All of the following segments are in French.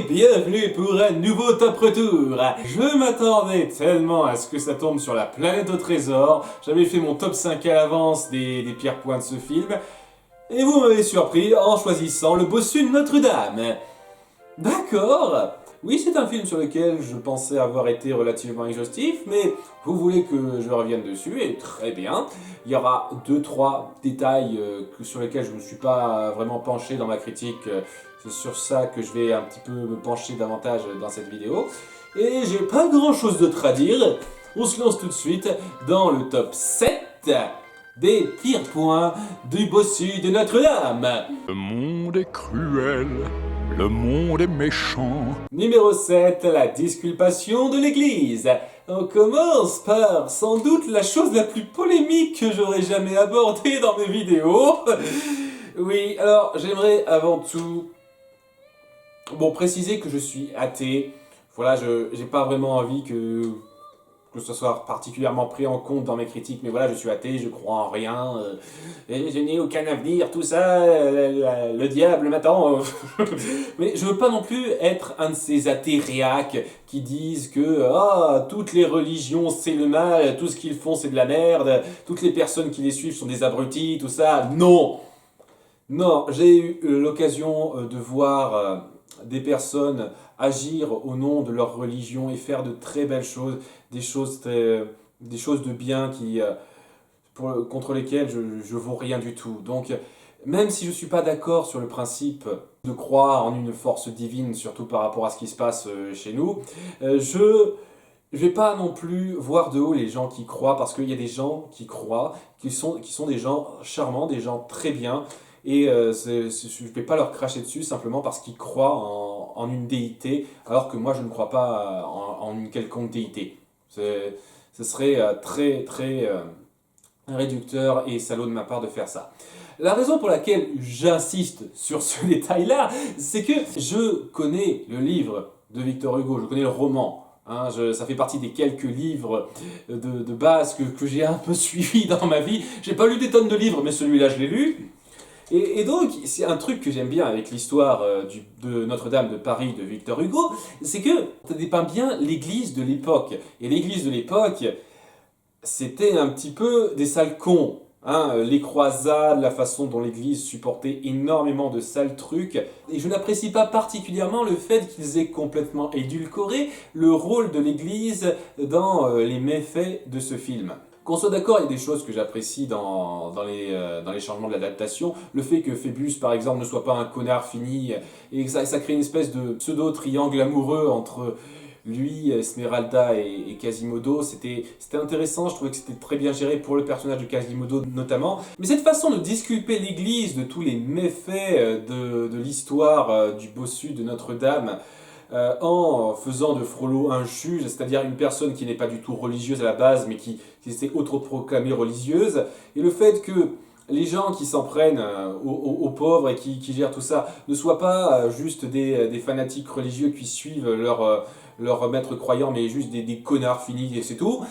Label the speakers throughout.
Speaker 1: bienvenue pour un nouveau top retour. Je m'attendais tellement à ce que ça tombe sur la planète au trésor. J'avais fait mon top 5 à l'avance des pires points de ce film. Et vous m'avez surpris en choisissant le bossu de Notre-Dame. D'accord. Oui, c'est un film sur lequel je pensais avoir été relativement exhaustif, mais vous voulez que je revienne dessus, et très bien. Il y aura 2-3 détails sur lesquels je ne me suis pas vraiment penché dans ma critique. C'est sur ça que je vais un petit peu me pencher davantage dans cette vidéo. Et j'ai pas grand chose d'autre à dire. On se lance tout de suite dans le top 7 des pires points du bossu de Notre-Dame.
Speaker 2: Le monde est cruel, le monde est méchant.
Speaker 1: Numéro 7, la disculpation de l'Église. On commence par sans doute la chose la plus polémique que j'aurais jamais abordée dans mes vidéos. Oui, alors j'aimerais avant tout préciser que je suis athée. Voilà, j'ai pas vraiment envie que ce soit particulièrement pris en compte dans mes critiques, mais voilà, je suis athée, je crois en rien, et je n'ai aucun avenir, tout ça, le diable m'attend. Mais je veux pas non plus être un de ces athées réacs qui disent que toutes les religions c'est le mal, tout ce qu'ils font c'est de la merde, toutes les personnes qui les suivent sont des abrutis, tout ça. Non! Non, j'ai eu l'occasion de voir des personnes agir au nom de leur religion et faire de très belles choses, des choses de bien contre lesquelles je vaux rien du tout. Donc, même si je ne suis pas d'accord sur le principe de croire en une force divine, surtout par rapport à ce qui se passe chez nous, je vais pas non plus voir de haut les gens qui croient, parce qu'il y a des gens qui croient, qui sont des gens charmants, des gens très bien, et je ne vais pas leur cracher dessus simplement parce qu'ils croient en une déité, alors que moi je ne crois pas en une quelconque déité. Ce serait très très réducteur et salaud de ma part de faire ça. La raison pour laquelle j'insiste sur ce détail-là, c'est que je connais le livre de Victor Hugo, je connais le roman. Ça fait partie des quelques livres de base que j'ai un peu suivis dans ma vie. J'ai pas lu des tonnes de livres, mais celui-là je l'ai lu. Et donc, c'est un truc que j'aime bien avec l'histoire de Notre-Dame de Paris de Victor Hugo, c'est que ça dépeint bien l'église de l'époque. Et l'église de l'époque, c'était un petit peu des sales cons. Les croisades, la façon dont l'église supportait énormément de sales trucs. Et je n'apprécie pas particulièrement le fait qu'ils aient complètement édulcoré le rôle de l'église dans les méfaits de ce film. Qu'on soit d'accord, il y a des choses que j'apprécie dans les changements de l'adaptation. Le fait que Phébus, par exemple, ne soit pas un connard fini, et que ça crée une espèce de pseudo-triangle amoureux entre lui, Esmeralda et Quasimodo, c'était intéressant, je trouvais que c'était très bien géré pour le personnage de Quasimodo notamment. Mais cette façon de disculper l'église de tous les méfaits de l'histoire du bossu de Notre-Dame, en faisant de Frollo un juge, c'est-à-dire une personne qui n'est pas du tout religieuse à la base, mais qui s'est autoproclamée religieuse, et le fait que les gens qui s'en prennent aux pauvres et qui gèrent tout ça ne soient pas juste des fanatiques religieux qui suivent leur maître croyant, mais juste des connards finis et c'est tout,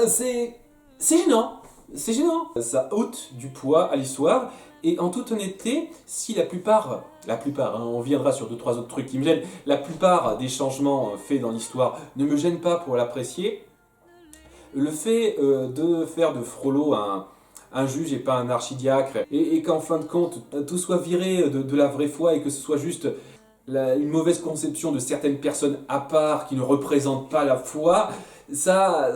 Speaker 1: c'est gênant. C'est gênant. Ça ôte du poids à l'histoire. Et en toute honnêteté, si la plupart, on viendra sur 2-3 autres trucs qui me gênent, la plupart des changements faits dans l'histoire ne me gênent pas pour l'apprécier, le fait de faire de Frollo un juge et pas un archidiacre, et qu'en fin de compte, tout soit viré de la vraie foi et que ce soit juste une mauvaise conception de certaines personnes à part qui ne représentent pas la foi, ça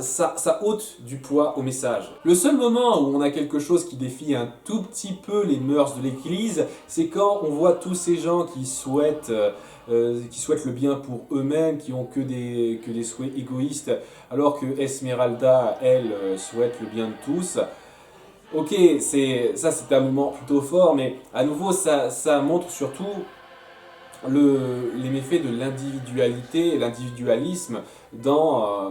Speaker 1: ôte du poids au message. Le seul moment où on a quelque chose qui défie un tout petit peu les mœurs de l'église, c'est quand on voit tous ces gens qui souhaitent le bien pour eux-mêmes, qui ont que des souhaits égoïstes, alors que Esmeralda, elle, souhaite le bien de tous. Ok, c'est un moment plutôt fort, mais à nouveau, ça montre surtout les méfaits de l'individualité et l'individualisme dans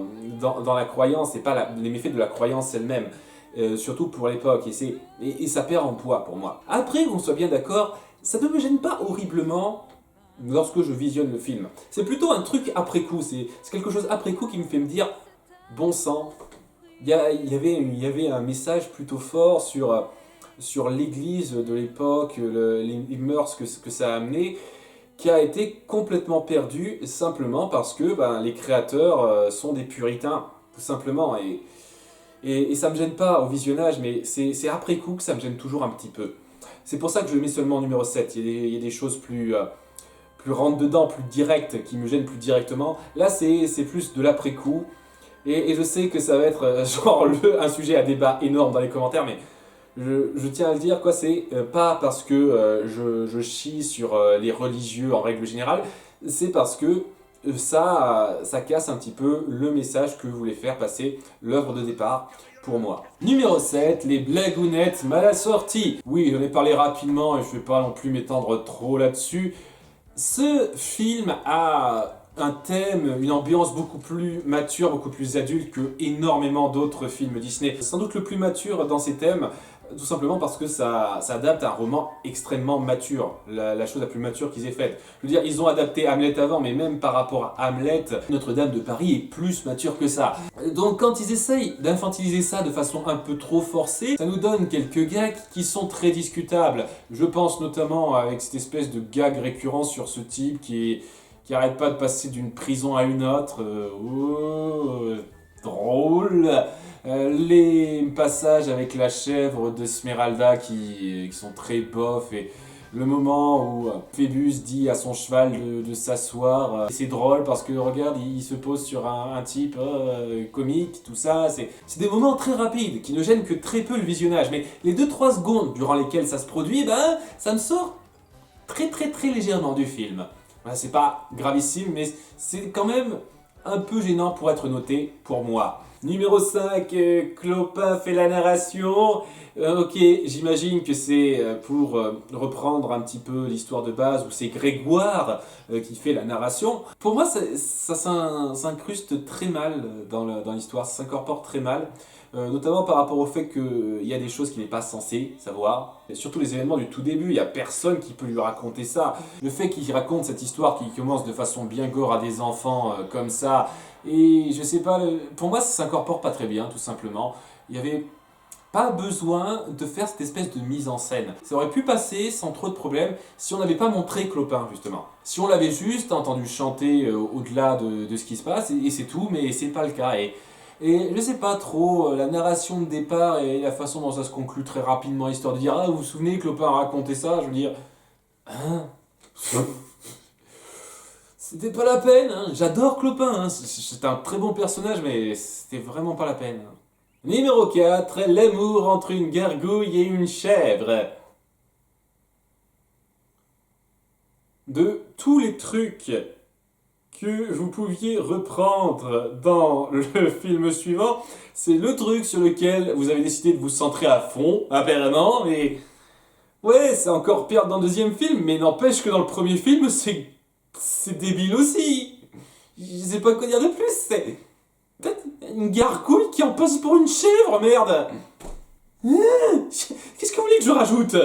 Speaker 1: la croyance, et pas les méfaits de la croyance elle-même, surtout pour l'époque, et ça perd en poids pour moi. Après, qu'on soit bien d'accord, ça ne me gêne pas horriblement lorsque je visionne le film. C'est plutôt un truc après coup, c'est quelque chose après coup qui me fait me dire, bon sang, il y avait un message plutôt fort sur l'église de l'époque, les mœurs que ça a amené. qui a été complètement perdu simplement parce que les créateurs sont des puritains, tout simplement. Et ça me gêne pas au visionnage, mais c'est après coup que ça me gêne toujours un petit peu. C'est pour ça que je le mets seulement en numéro 7. Il y a des choses plus rentre-dedans, plus directes, qui me gênent plus directement. Là, c'est plus de l'après-coup. Et je sais que ça va être un sujet à débat énorme dans les commentaires, mais je tiens à le dire, quoi, c'est pas parce que je chie sur les religieux en règle générale, c'est parce que ça casse un petit peu le message que voulait faire passer l'œuvre de départ pour moi. Numéro 7, les blagounettes mal assorties. Oui, j'en ai parlé rapidement et je vais pas non plus m'étendre trop là-dessus. Ce film a un thème, une ambiance beaucoup plus mature, beaucoup plus adulte que énormément d'autres films Disney. Sans doute le plus mature dans ses thèmes, tout simplement parce que ça adapte un roman extrêmement mature, la chose la plus mature qu'ils aient faite. Je veux dire, ils ont adapté Hamlet avant, mais même par rapport à Hamlet, Notre-Dame de Paris est plus mature que ça. Donc quand ils essayent d'infantiliser ça de façon un peu trop forcée, ça nous donne quelques gags qui sont très discutables. Je pense notamment avec cette espèce de gag récurrent sur ce type qui arrête pas de passer d'une prison à une autre. Drôle. Les passages avec la chèvre de Smeralda qui sont très bofs, et le moment où Phébus dit à son cheval de s'asseoir, c'est drôle parce que regarde, il se pose sur un type comique, tout ça, c'est des moments très rapides qui ne gênent que très peu le visionnage, mais les 2-3 secondes durant lesquelles ça se produit, ça me sort très très très légèrement du film. C'est pas gravissime, mais c'est quand même un peu gênant pour être noté pour moi. Numéro 5, Clopin fait la narration. Ok, j'imagine que c'est pour reprendre un petit peu l'histoire de base, où c'est Grégoire qui fait la narration. Pour moi, ça s'incruste très mal dans l'histoire, ça s'incorpore très mal. Notamment par rapport au fait qu'il y a des choses qu'il n'est pas censé savoir. Et surtout les événements du tout début, il n'y a personne qui peut lui raconter ça. Le fait qu'il raconte cette histoire qui commence de façon bien gore à des enfants comme ça, et je sais pas, pour moi ça s'incorpore pas très bien, tout simplement. Il y avait pas besoin de faire cette espèce de mise en scène. Ça aurait pu passer sans trop de problèmes si on n'avait pas montré Clopin, justement. Si on l'avait juste entendu chanter au-delà de ce qui se passe, et c'est tout, mais c'est pas le cas. Et je sais pas trop, la narration de départ et la façon dont ça se conclut très rapidement, histoire de dire « Ah, vous vous souvenez, Clopin a raconté ça ?» Je veux dire... Hein. C'était pas la peine, hein. J'adore Clopin, hein. C'est un très bon personnage, mais c'était vraiment pas la peine. Numéro 4, l'amour entre une gargouille et une chèvre. De tous les trucs que vous pouviez reprendre dans le film suivant, c'est le truc sur lequel vous avez décidé de vous centrer à fond, apparemment, mais... Ouais, c'est encore pire dans le deuxième film, mais n'empêche que dans le premier film, c'est débile aussi. Je sais pas quoi dire de plus, c'est... Peut-être une gargouille qui en passe pour une chèvre, merde. Qu'est-ce que vous voulez que je rajoute ?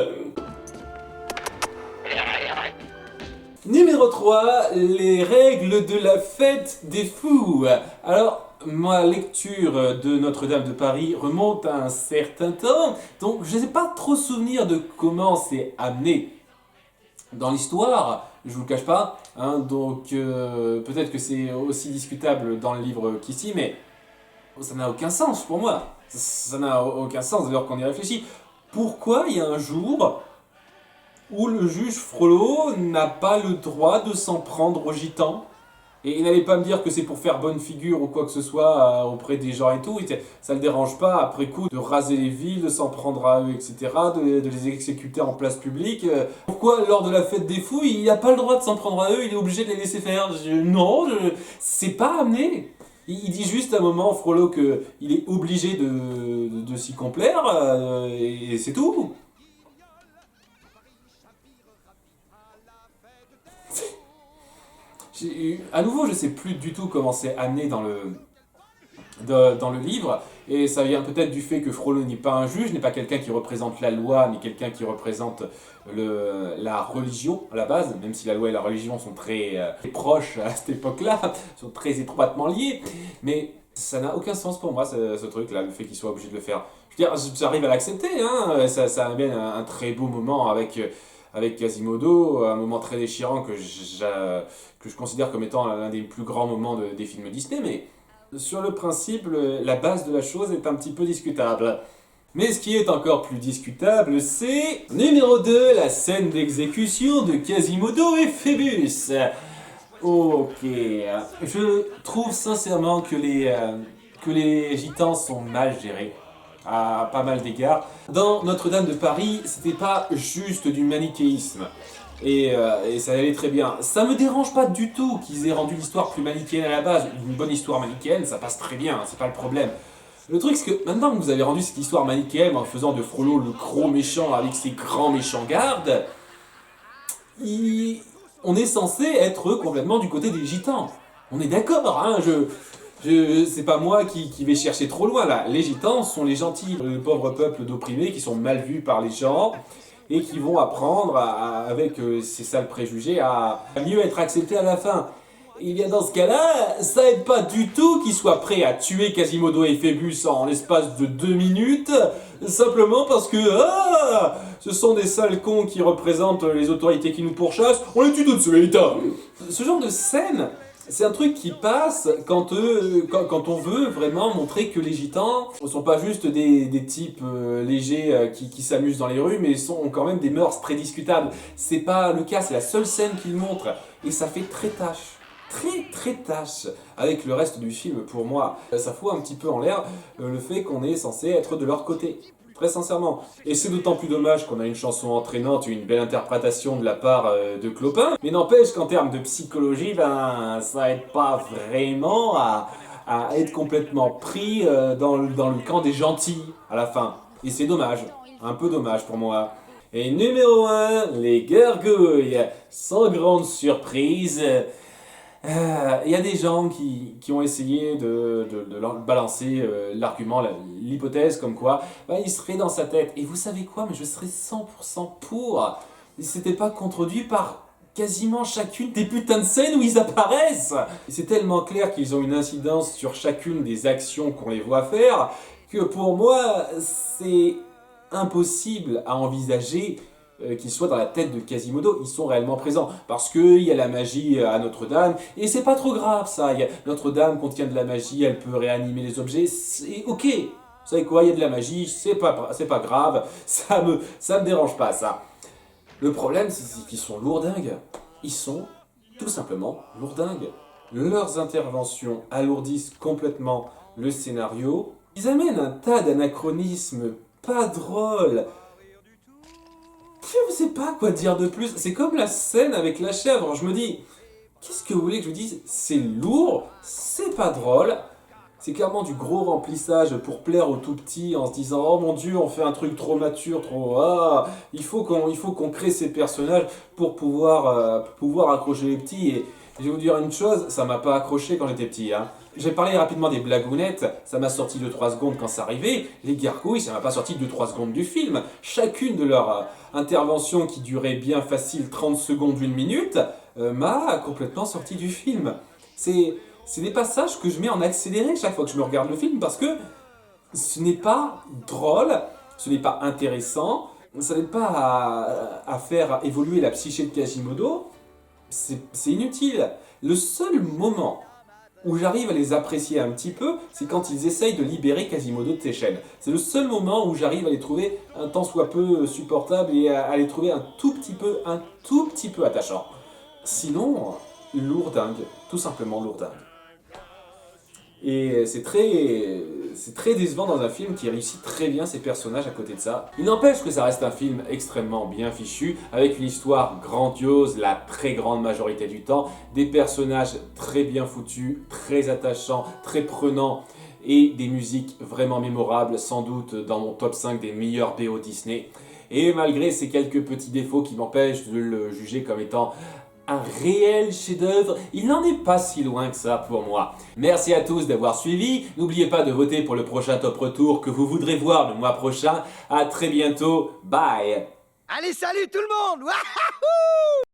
Speaker 1: Numéro 3, les règles de la fête des fous. Alors, ma lecture de Notre-Dame de Paris remonte à un certain temps, donc je n'ai pas trop souvenir de comment c'est amené dans l'histoire, je vous le cache pas, hein, donc peut-être que c'est aussi discutable dans le livre qu'ici, mais ça n'a aucun sens pour moi. Ça n'a aucun sens dès lors qu'on y réfléchit. Pourquoi il y a un jour où le juge Frollo n'a pas le droit de s'en prendre aux gitans? Et n'allez pas me dire que c'est pour faire bonne figure ou quoi que ce soit auprès des gens et tout. Ça le dérange pas, après coup, de raser les villes, de s'en prendre à eux, etc., de les exécuter en place publique. Pourquoi, lors de la fête des fous, il n'a pas le droit de s'en prendre à eux, il est obligé de les laisser faire? Non, c'est pas amené. Il dit juste à un moment, Frollo, qu'il est obligé de s'y complaire, et c'est tout. À nouveau, je sais plus du tout comment c'est amené dans le livre, et ça vient peut-être du fait que Frollo n'est pas un juge, n'est pas quelqu'un qui représente la loi, mais quelqu'un qui représente la religion à la base, même si la loi et la religion sont très proches à cette époque-là, sont très étroitement liés, mais ça n'a aucun sens pour moi, ce truc-là, le fait qu'il soit obligé de le faire. Je veux dire, j'arrive à l'accepter, hein, ça amène un très beau moment avec avec Quasimodo, un moment très déchirant que je considère comme étant l'un des plus grands moments des films Disney, mais sur le principe, la base de la chose est un petit peu discutable. Mais ce qui est encore plus discutable, c'est numéro 2, la scène d'exécution de Quasimodo et Phébus. Ok, je trouve sincèrement que les gitans sont mal gérés, à pas mal d'égards. Dans Notre-Dame de Paris, c'était pas juste du manichéisme, et ça allait très bien. Ça me dérange pas du tout qu'ils aient rendu l'histoire plus manichéenne à la base. Une bonne histoire manichéenne, ça passe très bien, c'est pas le problème. Le truc, c'est que maintenant que vous avez rendu cette histoire manichéenne en faisant de Frollo le gros méchant avec ses grands méchants gardes, on est censé être complètement du côté des gitans. On est d'accord, hein, c'est pas moi qui vais chercher trop loin là. Les gitans sont les gentils, le pauvre peuple d'opprimés qui sont mal vus par les gens et qui vont apprendre avec ces sales préjugés à mieux être acceptés à la fin. Et bien dans ce cas-là, ça aide pas du tout qu'ils soient prêts à tuer Quasimodo et Phébus en l'espace de 2 minutes, simplement parce que ce sont des sales cons qui représentent les autorités qui nous pourchassent, on les tue tout de suite. Ce genre de scène, c'est un truc qui passe quand on veut vraiment montrer que les gitans ne sont pas juste des types légers qui s'amusent dans les rues, mais sont quand même des mœurs très discutables. C'est pas le cas, c'est la seule scène qu'ils montrent, et ça fait très tâche. Très tâche avec le reste du film. Pour moi, ça fout un petit peu en l'air le fait qu'on est censé être de leur côté, très sincèrement. Et c'est d'autant plus dommage qu'on a une chanson entraînante, une belle interprétation de la part de Clopin, mais n'empêche qu'en termes de psychologie, ça aide pas vraiment à être complètement pris dans le camp des gentils à la fin. Et c'est dommage, un peu dommage pour moi. Et numéro 1, les gargouilles, sans grande surprise. Il y a des gens qui ont essayé de balancer l'argument, l'hypothèse comme quoi il serait dans sa tête. Et vous savez quoi, mais je serais 100% pour. Si c'était pas contredit par quasiment chacune des putains de scènes où ils apparaissent. Et c'est tellement clair qu'ils ont une incidence sur chacune des actions qu'on les voit faire que pour moi, c'est impossible à envisager qu'ils soient dans la tête de Quasimodo. Ils sont réellement présents parce qu'il y a la magie à Notre-Dame et c'est pas trop grave ça. Notre-Dame contient de la magie, elle peut réanimer les objets, c'est ok. Vous savez quoi, il y a de la magie, c'est pas grave, ça me dérange pas ça. Le problème c'est qu'ils sont lourdingues. Ils sont tout simplement lourdingues. Leurs interventions alourdissent complètement le scénario. Ils amènent un tas d'anachronismes pas drôles. Je ne sais pas quoi dire de plus. C'est comme la scène avec la chèvre. Je me dis, qu'est-ce que vous voulez que je vous dise? C'est lourd, c'est pas drôle. C'est clairement du gros remplissage pour plaire aux tout petits en se disant oh mon dieu, on fait un truc trop mature, il faut qu'on crée ces personnages pour pouvoir accrocher les petits. Et je vais vous dire une chose, ça m'a pas accroché quand j'étais petit. J'ai parlé rapidement des blagounettes, ça m'a sorti 2-3 secondes quand ça arrivait. Les gargouilles, ça m'a pas sorti 2-3 secondes du film. Chacune de leurs interventions qui durait bien facile 30 secondes, 1 minute, m'a complètement sorti du film. C'est des passages que je mets en accéléré chaque fois que je me regarde le film parce que ce n'est pas drôle, ce n'est pas intéressant, ça n'aide pas à faire évoluer la psyché de Quasimodo, c'est inutile. Le seul moment où j'arrive à les apprécier un petit peu, c'est quand ils essayent de libérer Quasimodo de ses chaînes. C'est le seul moment où j'arrive à les trouver un tant soit peu supportables et à les trouver un tout petit peu attachants. Sinon, lourdingue, tout simplement lourdingue. Et c'est très décevant dans un film qui réussit très bien ses personnages à côté de ça. Il n'empêche que ça reste un film extrêmement bien fichu, avec une histoire grandiose la très grande majorité du temps, des personnages très bien foutus, très attachants, très prenants, et des musiques vraiment mémorables, sans doute dans mon top 5 des meilleurs BO Disney. Et malgré ces quelques petits défauts qui m'empêchent de le juger comme étant un réel chef-d'œuvre, il n'en est pas si loin que ça pour moi. Merci à tous d'avoir suivi, n'oubliez pas de voter pour le prochain top retour que vous voudrez voir le mois prochain. À très bientôt, bye.
Speaker 3: Allez, salut tout le monde. Wahahou!